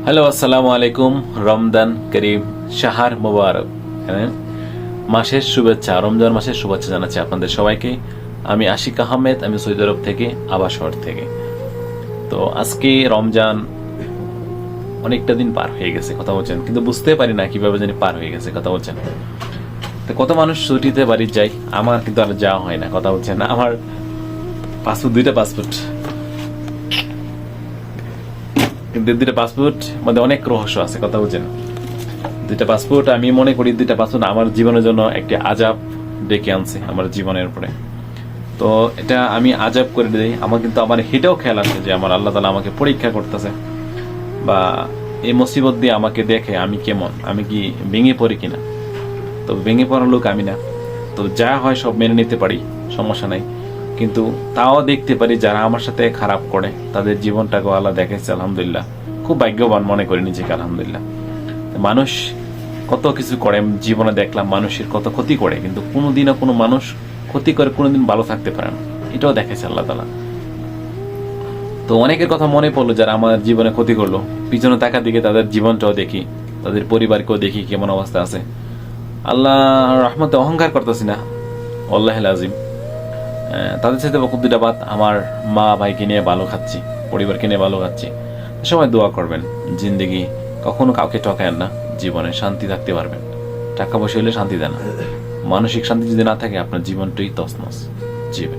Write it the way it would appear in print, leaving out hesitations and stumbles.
Hello, আসসালামু আলাইকুম। রমজান করিম, শাহর মুবারক। মাসের শুভেচ্ছা, রমজান মাসের শুভেচ্ছা জানাচ্ছি আপনাদের সবাইকে। আমি আশিক আহমেদ, আমি সৌদি আরব থেকে, আবা শহর থেকে। তো আজকে রমজান অনেকটা দিন পার হয়ে গেছে, কথা বলছেন, কিন্তু বুঝতে পারি না কিভাবে জানি পার হয়ে গেছে, কথা বলছেন। তো কত মানুষ ছুটিতে বাড়ি যায়, আমার কিন্তু আর যাওয়া হয় না, কথা বলছেন। আমার পাসপোর্ট, দুইটা পাসপোর্ট, কিন্তু দুইটা পাসপোর্ট মধ্যে অনেক রহস্য আছে, কথা বলছেন। দুইটা পাসপোর্ট, আমি মনে করি দুইটা পাসপোর্ট আমার জীবনের জন্য একটি আজাব ডেকে আনছে আমার জীবনের উপরে। তো এটা আমি আজাব করে দিই। আমার কিন্তু আমার হেঁটেও খেয়াল আসে যে আমার আল্লাহ তালা আমাকে পরীক্ষা করতেছে, বা এই মুসিবত দিয়ে আমাকে দেখে আমি কেমন, আমি কি ভেঙে পড়ি কিনা। তো ভেঙে পড়ার লোক আমি না। তো যা হয় সব মেনে নিতে পারি, সমস্যা নাই। কিন্তু তাও দেখতে পারি যারা আমার সাথে খারাপ করে তাদের জীবনটাকে আল্লাহ দেখেছে, আলহামদুলিল্লাহ। খুব ভাগ্যবান মনে করি নিজেকে, আলহামদুলিল্লাহ। মানুষ কত কিছু করে জীবনে, দেখলাম মানুষের কত ক্ষতি করে, কিন্তু কোনোদিনও কোনো মানুষ ক্ষতি করে কোনোদিন ভালো থাকতে পারে না, এটাও দেখেছে আল্লাহ তালা। তো অনেকের কথা মনে পড়লো যারা আমার জীবনে ক্ষতি করলো, পিছনে তাকার দিকে তাদের জীবনটাও দেখি, তাদের পরিবারকেও দেখি কেমন অবস্থা আছে। আল্লাহ রহমতে অহংকার করতেছি না, আল্লাহ আজিম। তাদের সাথে বকুব দুটা বাদ, আমার মা ভাইকে নিয়ে ভালো খাচ্ছি, পরিবারকে নিয়ে ভালো খাচ্ছি। সবাই দোয়া করবেন, জিন্দেগি কখনো কাউকে ঠকায়েন না, জীবনে শান্তি থাকতে পারবেন। টাকা পয়সা হলে শান্তি দেয় না, মানসিক শান্তি যদি না থাকে আপনার জীবনটাই তছনছ। জি ভাই।